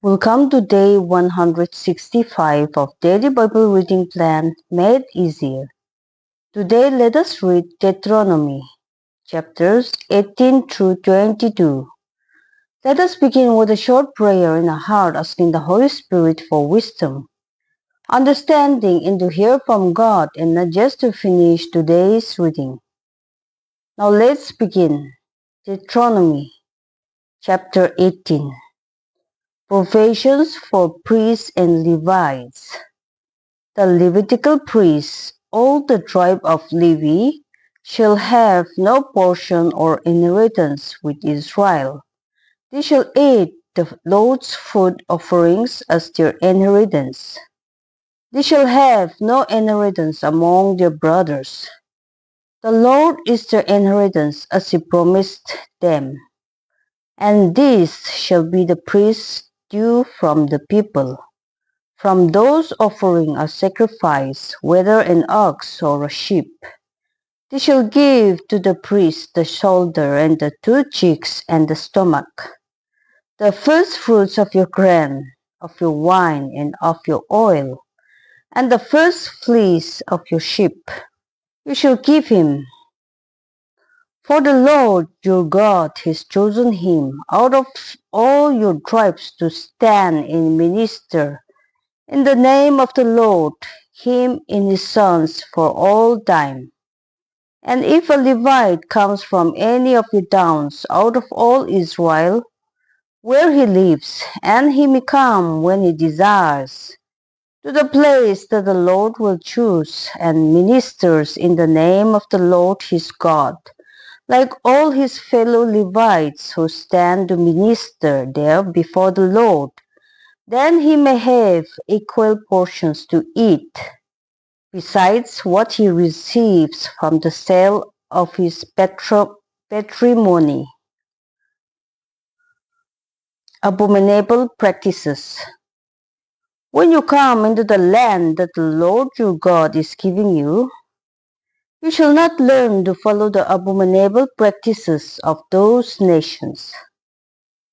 Welcome to day 165 of Daily Bible Reading Plan Made Easier. Today let us read Deauteronomy, chapters 18 through 22. Let us begin with a short prayer in our heart asking the Holy Spirit for wisdom, understanding and to hear from God and not just to finish today's reading. Now let's begin. Deauteronomy, chapter 18. Provisions for priests and Levites. The Levitical priests, all the tribe of Levi, shall have no portion or inheritance with Israel. They shall eat the Lord's food offerings as their inheritance. They shall have no inheritance among their brothers. The Lord is their inheritance as he promised them. And this shall be the priest's due from the people. From those offering a sacrifice, whether an ox or a sheep, they shall give to the priest the shoulder and the two cheeks and the stomach, the first fruits of your grain, of your wine, and of your oil, and the first fleece of your sheep. You shall give him. For the Lord your God has chosen him out of all your tribes to stand and minister in the name of the Lord, him and his sons for all time. And if a Levite comes from any of your towns out of all Israel, where he lives, and he may come when he desires, to the place that the Lord will choose, and ministers in the name of the Lord his God, like all his fellow Levites who stand to minister there before the Lord, then he may have equal portions to eat, besides what he receives from the sale of his patrimony. Abominable practices. When you come into the land that the Lord your God is giving you shall not learn to follow the abominable practices of those nations.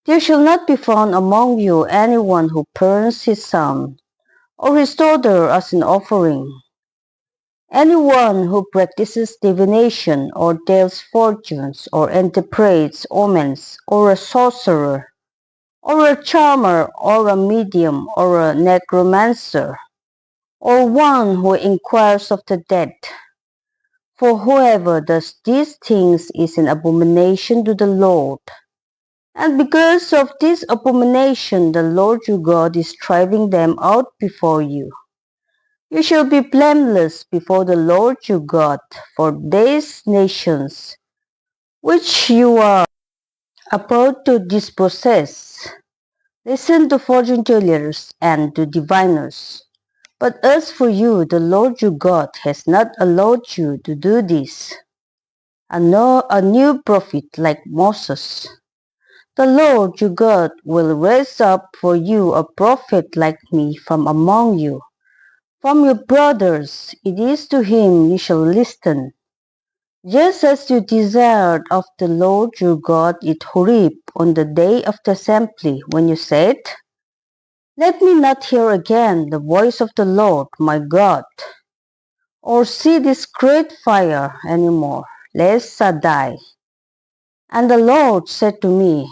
There shall not be found among you anyone who burns his son or his daughter as an offering. Anyone who practices divination or tells fortunes or interprets omens or a sorcerer or a charmer or a medium or a necromancer or one who inquires of the dead. For whoever does these things is an abomination to the Lord. And because of this abomination the Lord your God is driving them out before you. You shall be blameless before the Lord your God, for these nations which you are about to dispossess listen to fortune tellers and to diviners. But as for you, the Lord your God has not allowed you to do this. A new prophet like Moses. The Lord your God will raise up for you a prophet like me from among you. From your brothers, it is to him you shall listen, just as you desired of the Lord your God at Horeb on the day of the assembly, when you said, Let me not hear again the voice of the Lord my God, or see this great fire any more, lest I die. And the Lord said to me,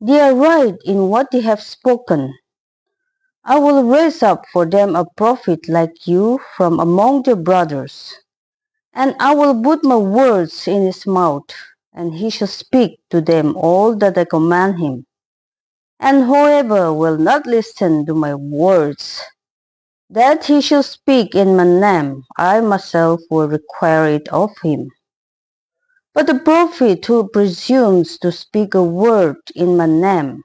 They are right in what they have spoken. I will raise up for them a prophet like you from among their brothers, and I will put my words in his mouth, and he shall speak to them all that I command him. And whoever will not listen to my words, that he shall speak in my name, I myself will require it of him. But the prophet who presumes to speak a word in my name,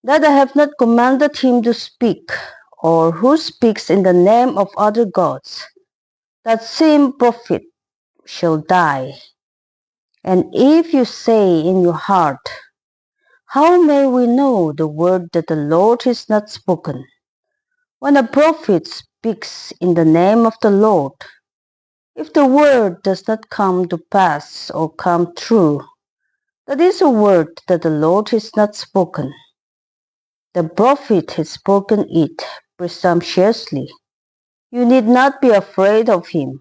that I have not commanded him to speak, or who speaks in the name of other gods, that same prophet shall die. And if you say in your heart, How may we know the word that the Lord has not spoken? When a prophet speaks in the name of the Lord, if the word does not come to pass or come true, that is a word that the Lord has not spoken. The prophet has spoken it presumptuously. You need not be afraid of him.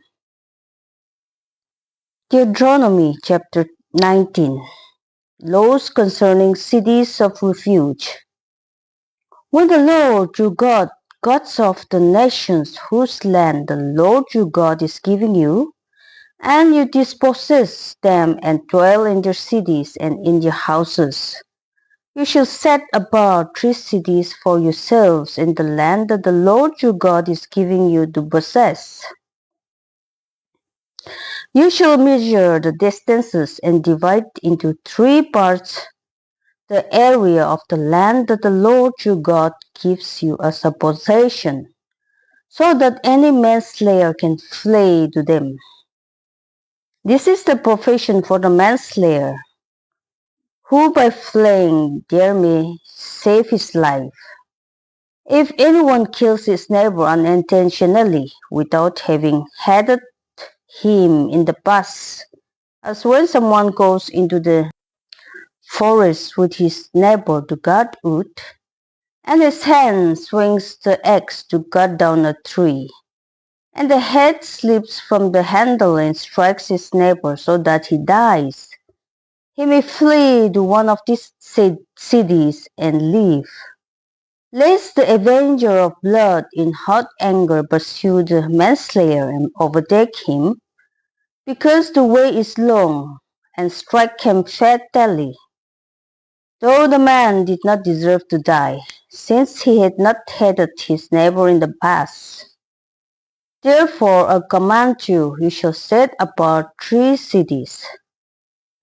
Deauteronomy chapter 19. Laws concerning cities of refuge. When the Lord your God cuts off the nations whose land the Lord your God is giving you, and you dispossess them and dwell in their cities and in their houses, you shall set apart 3 cities for yourselves in the land that the Lord your God is giving you to possess. You shall measure the distances and divide into 3 parts the area of the land that the Lord your God gives you as a possession, so that any manslayer can flee to them. This is the profession for the manslayer, who by fleeing there may save his life. If anyone kills his neighbor unintentionally without having headed him in the past, as when someone goes into the forest with his neighbor to cut wood, and his hand swings the axe to cut down a tree, and the head slips from the handle and strikes his neighbor so that he dies, he may flee to one of these cities and live, lest the avenger of blood in hot anger pursue the manslayer and overtake him, because the way is long, and strike him fatally, though the man did not deserve to die, since he had not hated his neighbor in the past. Therefore I command you, you shall set apart 3 cities.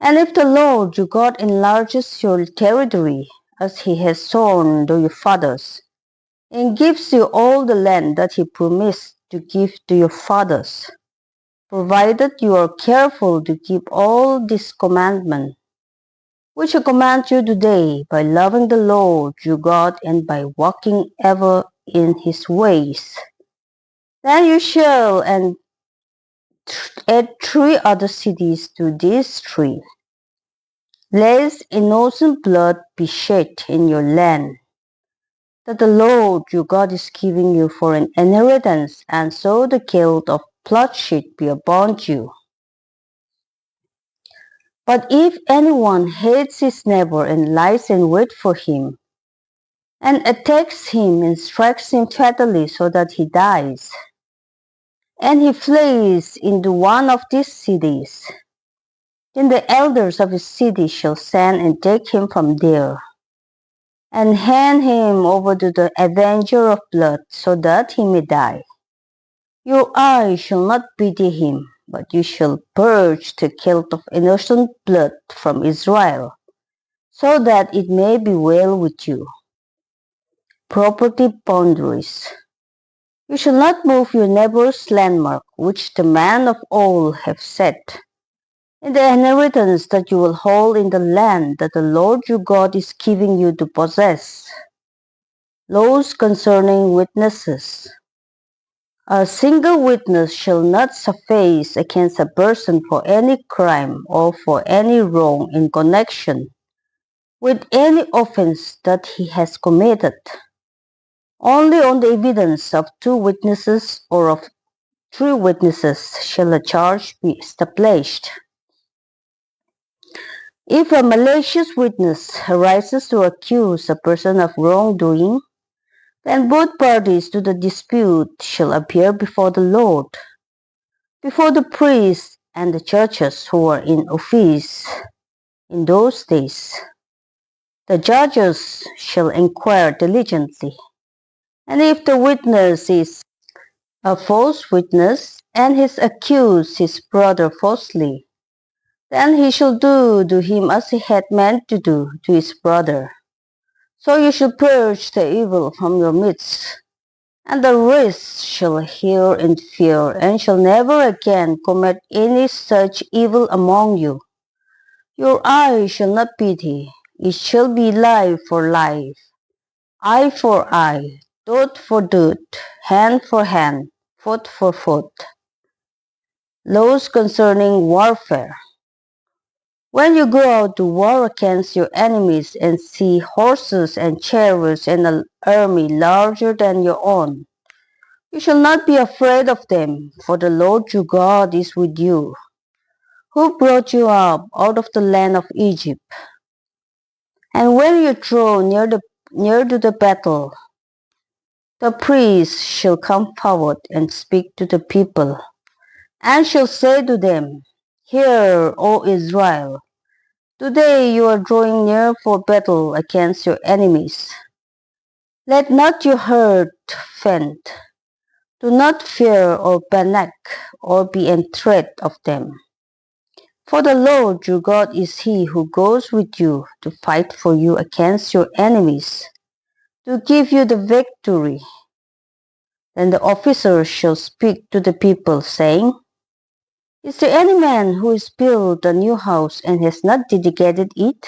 And if the Lord your God enlarges your territory, as he has sworn to your fathers, and gives you all the land that he promised to give to your fathers, provided you are careful to keep all this commandment, which I command you today, by loving the Lord your God and by walking ever in his ways, then you shall add 3 other cities to these 3, lest innocent blood be shed in your land, that the Lord your God is giving you for an inheritance, and so the guilt of bloodshed be upon you. But if anyone hates his neighbor and lies in wait for him, and attacks him and strikes him fatally so that he dies, and he flees into one of these cities, then the elders of his city shall send and take him from there, and hand him over to the avenger of blood, so that he may die. Your eye shall not pity him, but you shall purge the guilt of innocent blood from Israel, so that it may be well with you. Property boundaries. You shall not move your neighbor's landmark, which the man of all have set, in the inheritance that you will hold in the land that the Lord your God is giving you to possess. Laws concerning witnesses. A single witness shall not suffice against a person for any crime or for any wrong in connection with any offense that he has committed. Only on the evidence of 2 witnesses or of 3 witnesses shall a charge be established. If a malicious witness arises to accuse a person of wrongdoing, then both parties to the dispute shall appear before the Lord, before the priests and the judges who are in office in those days. The judges shall inquire diligently, and if the witness is a false witness, and has accused his brother falsely, then he shall do to him as he had meant to do to his brother. So you shall purge the evil from your midst, and the rest shall hear in fear, and shall never again commit any such evil among you. Your eye shall not pity, it shall be life for life, eye for eye, tooth for tooth, hand for hand, foot for foot. Laws concerning warfare. When you go out to war against your enemies and see horses and chariots and an army larger than your own, you shall not be afraid of them, for the Lord your God is with you, who brought you up out of the land of Egypt. And when you draw near to the battle, the priest shall come forward and speak to the people, and shall say to them, Hear, O Israel, today you are drawing near for battle against your enemies. Let not your heart faint. Do not fear or panic or be in dread of them. For the Lord your God is he who goes with you to fight for you against your enemies, to give you the victory. Then the officers shall speak to the people, saying, Is there any man who has built a new house and has not dedicated it?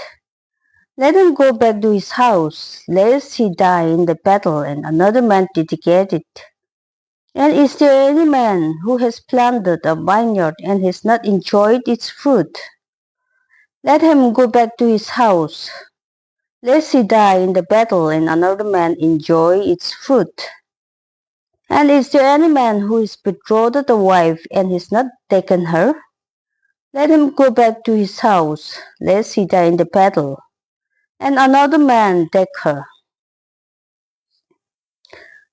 Let him go back to his house, lest he die in the battle and another man dedicate it. And is there any man who has planted a vineyard and has not enjoyed its fruit? Let him go back to his house, lest he die in the battle and another man enjoy its fruit. And is there any man who is betrothed a wife and has not taken her? Let him go back to his house, lest he die in the battle, and another man take her.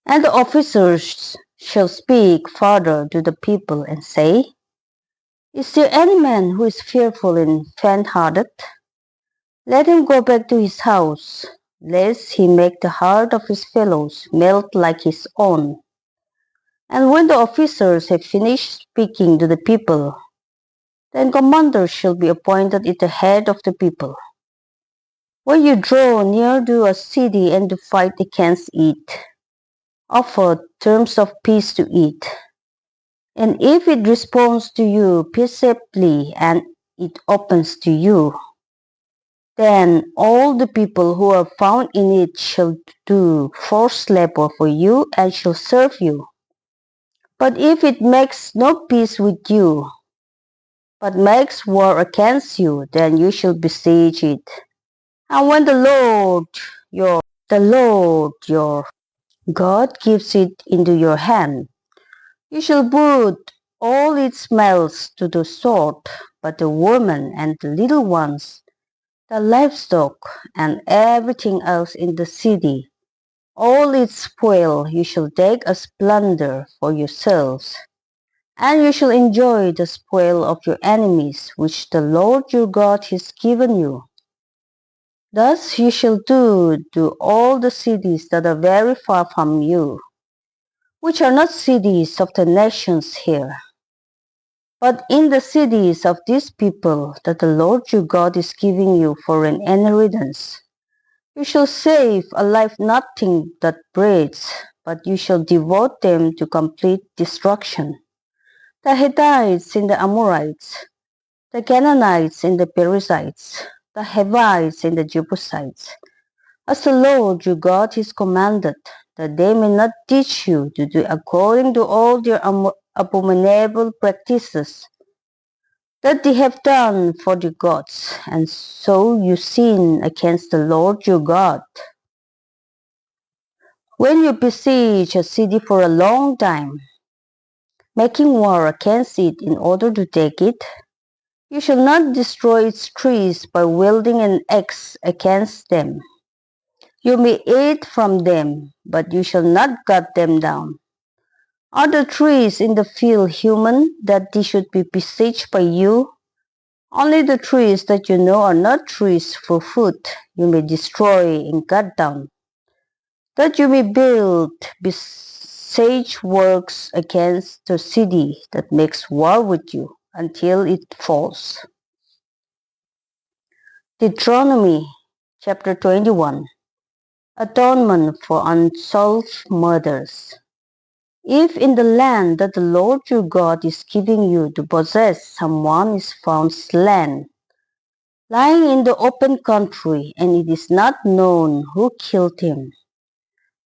And the officers shall speak further to the people and say, Is there any man who is fearful and faint-hearted? Let him go back to his house, lest he make the heart of his fellows melt like his own. And when the officers have finished speaking to the people, then commanders shall be appointed at the head of the people. When you draw near to a city and to fight against it, offer terms of peace to it. And if it responds to you peaceably and it opens to you, then all the people who are found in it shall do forced labor for you and shall serve you. But if it makes no peace with you, but makes war against you, then you shall besiege it. And when the Lord your God gives it into your hand, you shall put all its males to the sword, but the women and the little ones, the livestock, and everything else in the city, all its spoil you shall take as plunder for yourselves. And you shall enjoy the spoil of your enemies, which the Lord your God has given you. Thus you shall do to all the cities that are very far from you, which are not cities of the nations here, but in the cities of these people that the Lord your God is giving you for an inheritance. You shall save alive nothing that breathes, but you shall devote them to complete destruction. The Hittites and the Amorites, the Canaanites and the Perizzites, the Hivites and the Jebusites, as the Lord your God has commanded, that they may not teach you to do according to all their abominable practices that they have done for the gods, and so you sin against the Lord your God. When you besiege a city for a long time, making war against it in order to take it, you shall not destroy its trees by wielding an axe against them. You may eat from them, but you shall not cut them down. Are the trees in the field human that they should be besieged by you? Only the trees that you know are not trees for food you may destroy and cut down, that you may build besiege works against the city that makes war with you until it falls. Deauteronomy chapter 21. Atonement for unsolved murders. If in the land that the Lord your God is giving you to possess someone is found slain, lying in the open country, and it is not known who killed him,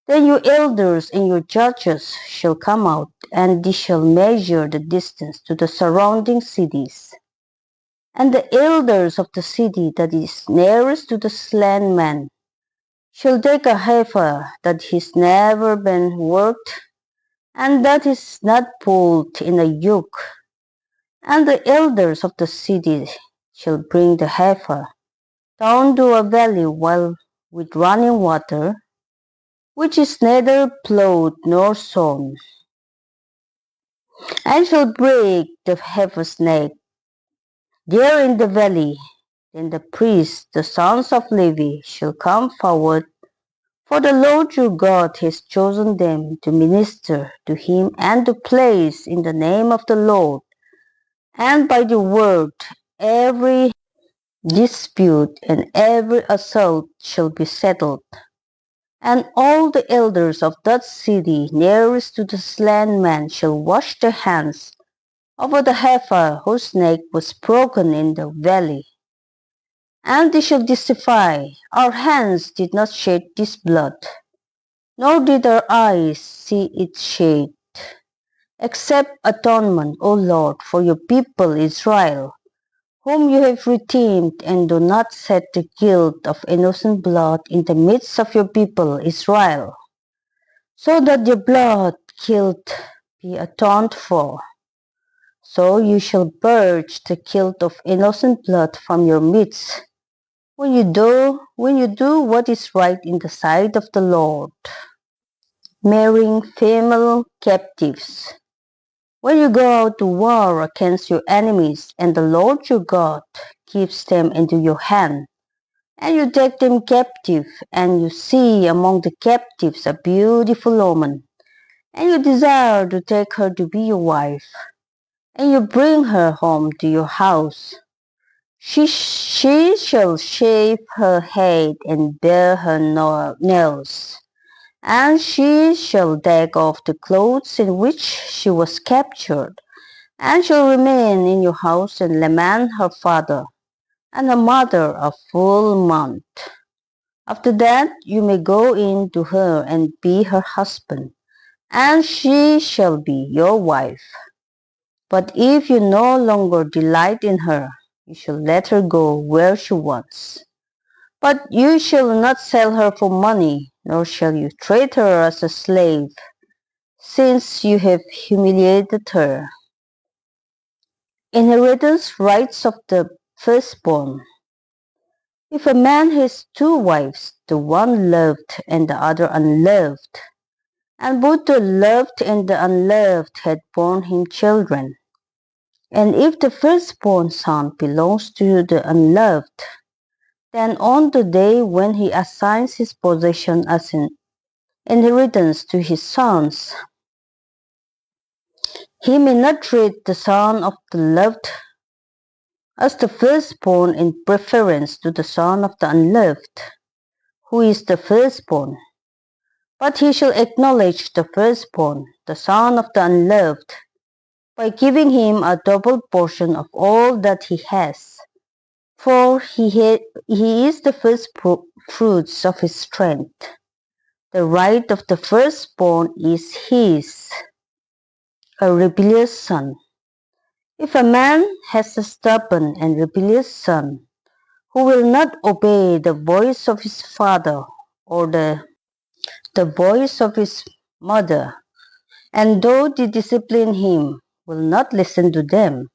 then your elders and your judges shall come out, and they shall measure the distance to the surrounding cities. And the elders of the city that is nearest to the slain man shall take a heifer that has never been worked, and that is not pulled in a yoke. And the elders of the city shall bring the heifer down to a valley well with running water, which is neither plowed nor sown, and shall break the heifer's neck there in the valley. Then the priests, the sons of Levi, shall come forward, for the Lord your God has chosen them to minister to him and to place in the name of the Lord, and by the word every dispute and every assault shall be settled. And all the elders of that city nearest to the slain man shall wash their hands over the heifer whose neck was broken in the valley. And they shall testify, our hands did not shed this blood, nor did our eyes see it shed, except atonement, O Lord, for your people Israel, whom you have redeemed, and do not set the guilt of innocent blood in the midst of your people Israel, so that your blood guilt be atoned for. So you shall purge the guilt of innocent blood from your midst, when you do what is right in the sight of the Lord. Marrying female captives. When you go out to war against your enemies, and the Lord your God gives them into your hand, and you take them captive, and you see among the captives a beautiful woman, and you desire to take her to be your wife, and you bring her home to your house, she shall shave her head and bare her nails, and she shall take off the clothes in which she was captured, and shall remain in your house and lament her father and her mother a full month. After that you may go in to her and be her husband, and she shall be your wife. But if you no longer delight in her, you shall let her go where she wants. But you shall not sell her for money, nor shall you treat her as a slave, since you have humiliated her. Inheritance rights of the firstborn. If a man has two wives, the one loved and the other unloved, and both the loved and the unloved had borne him children, and if the firstborn son belongs to the unloved, then on the day when he assigns his possession as an inheritance to his sons, he may not treat the son of the loved as the firstborn in preference to the son of the unloved, who is the firstborn, but he shall acknowledge the firstborn, the son of the unloved, by giving him a double portion of all that he has, for he is the first fruits of his strength. The right of the firstborn is his. A rebellious son. If a man has a stubborn and rebellious son, who will not obey the voice of his father or the voice of his mother, and though they discipline him, will not listen to them,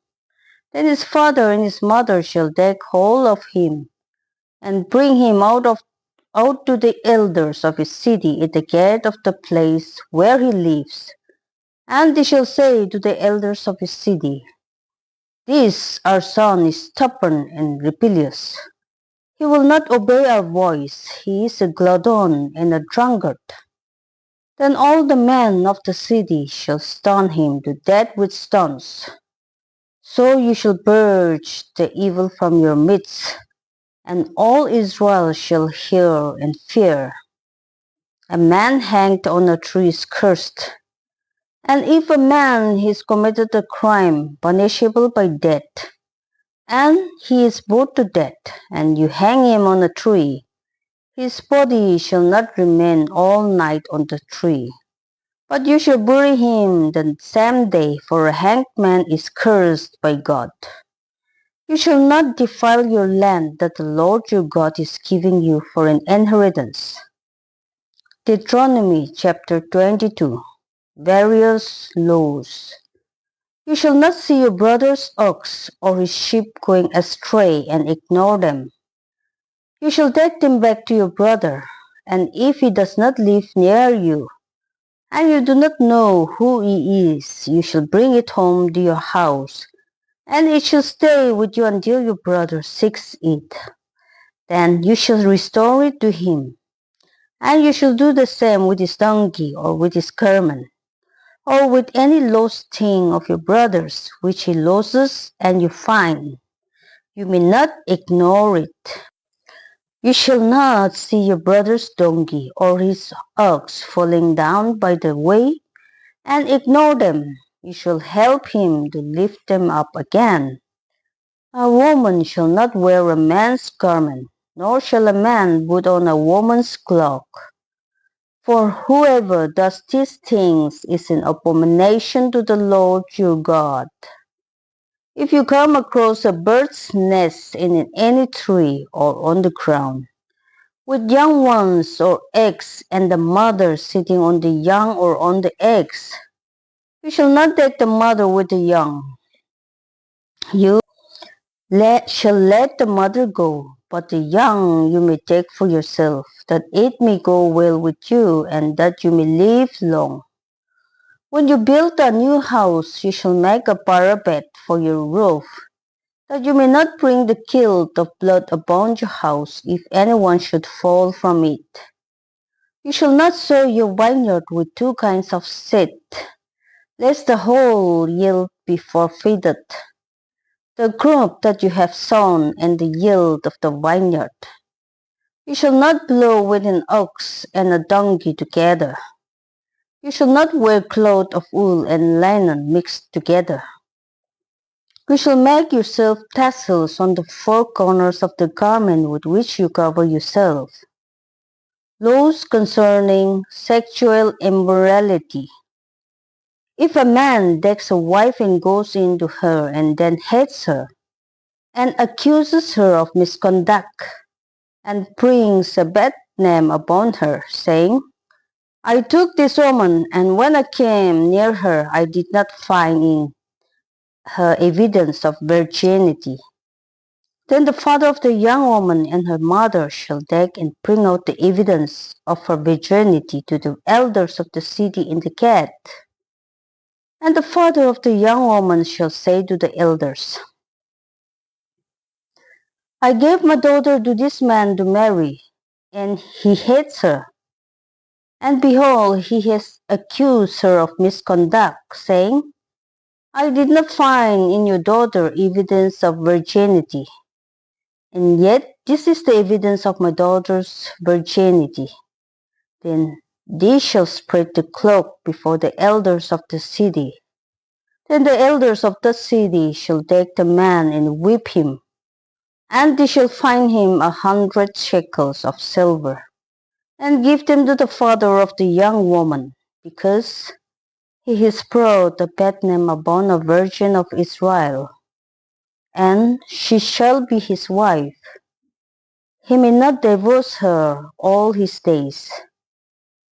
then his father and his mother shall take hold of him, and bring him out to the elders of his city at the gate of the place where he lives, and they shall say to the elders of his city, this our son is stubborn and rebellious. He will not obey our voice. He is a glutton and a drunkard. Then all the men of the city shall stone him to death with stones. So you shall purge the evil from your midst, and all Israel shall hear and fear. A man hanged on a tree is cursed. And if a man has committed a crime punishable by death, and he is put to death, and you hang him on a tree, his body shall not remain all night on the tree, but you shall bury him the same day, for a hanged man is cursed by God. You shall not defile your land that the Lord your God is giving you for an inheritance. Deauteronomy chapter 22. Various laws. You shall not see your brother's ox or his sheep going astray and ignore them. You shall take them back to your brother, and if he does not live near you, and you do not know who he is, you shall bring it home to your house, and it shall stay with you until your brother seeks it. Then you shall restore it to him, and you shall do the same with his donkey or with his garment, or with any lost thing of your brother's which he loses and you find. You may not ignore it. You shall not see your brother's donkey or his ox falling down by the way and ignore them. You shall help him to lift them up again. A woman shall not wear a man's garment, nor shall a man put on a woman's cloak. For whoever does these things is an abomination to the Lord your God. If you come across a bird's nest in any tree or on the ground, with young ones or eggs, and the mother sitting on the young or on the eggs, you shall not take the mother with the young. You shall let the mother go, but the young you may take for yourself, that it may go well with you, and that you may live long. When you build a new house, you shall make a parapet for your roof, that you may not bring the guilt of blood upon your house, if anyone should fall from it. You shall not sow your vineyard with two kinds of seed, lest the whole yield be forfeited, the crop that you have sown and the yield of the vineyard. You shall not plow with an ox and a donkey together. You shall not wear cloth of wool and linen mixed together. You shall make yourself tassels on the four corners of the garment with which you cover yourself. Laws concerning sexual immorality. If a man takes a wife and goes in to her and then hates her, and accuses her of misconduct, and brings a bad name upon her, saying, I took this woman, and when I came near her, I did not find in her evidence of virginity. Then the father of the young woman and her mother shall take and bring out the evidence of her virginity to the elders of the city in the gate. And the father of the young woman shall say to the elders, I gave my daughter to this man to marry, and he hates her. And behold, he has accused her of misconduct, saying, I did not find in your daughter evidence of virginity. And yet this is the evidence of my daughter's virginity. Then they shall spread the cloak before the elders of the city. Then the elders of the city shall take the man and whip him, and they shall fine him 100 shekels of silver, and give them to the father of the young woman, because he has brought a bad name upon a virgin of Israel, and she shall be his wife. He may not divorce her all his days.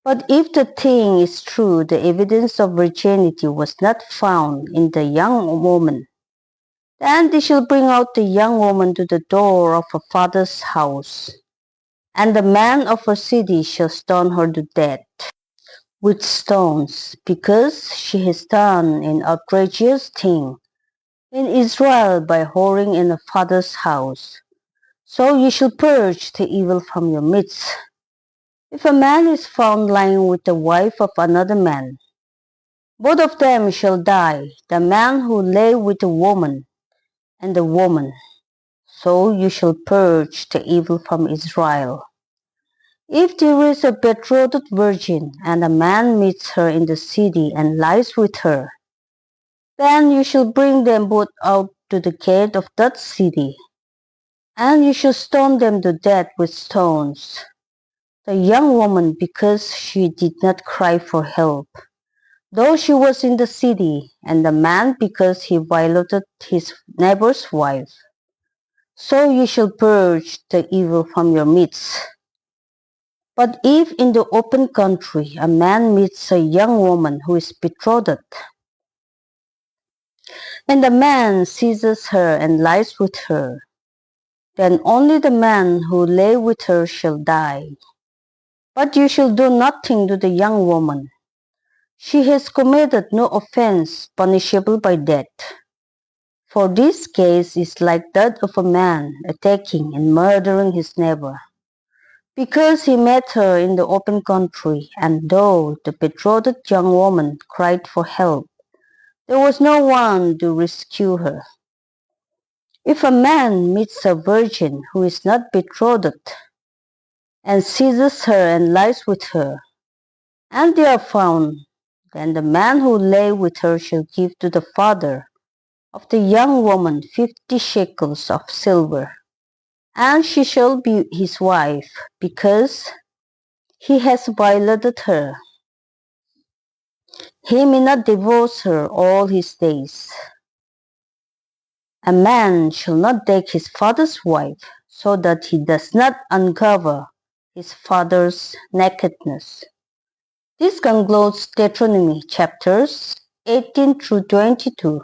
But if the thing is true, the evidence of virginity was not found in the young woman, then they shall bring out the young woman to the door of her father's house, and the man of her city shall stone her to death with stones, because she has done an outrageous thing in Israel by whoring in her father's house. So you shall purge the evil from your midst. If a man is found lying with the wife of another man, both of them shall die, the man who lay with the woman, and the woman. So you shall purge the evil from Israel. If there is a betrothed virgin, and a man meets her in the city and lies with her, then you shall bring them both out to the gate of that city, and you shall stone them to death with stones. The young woman, because she did not cry for help, though she was in the city, and the man, because he violated his neighbor's wife. So you shall purge the evil from your midst. But if in the open country a man meets a young woman who is betrothed, and the man seizes her and lies with her, then only the man who lay with her shall die. But you shall do nothing to the young woman. She has committed no offense punishable by death. For this case is like that of a man attacking and murdering his neighbor, because he met her in the open country, and though the betrothed young woman cried for help, there was no one to rescue her. If a man meets a virgin who is not betrothed, and seizes her and lies with her, and they are found, then the man who lay with her shall give to the father of the young woman 50 shekels of silver, and she shall be his wife, because he has violated her. He may not divorce her all his days. A man shall not take his father's wife, so that he does not uncover his father's nakedness. This concludes Deuteronomy chapters 18 through 22.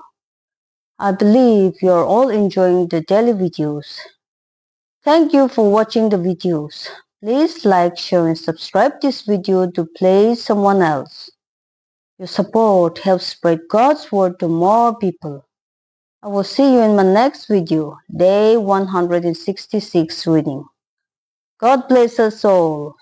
I believe you are all enjoying the daily videos. Thank you for watching the videos. Please like, share, and subscribe this video to play someone else. Your support helps spread God's word to more people. I will see you in my next video, day 166 reading. God bless us all.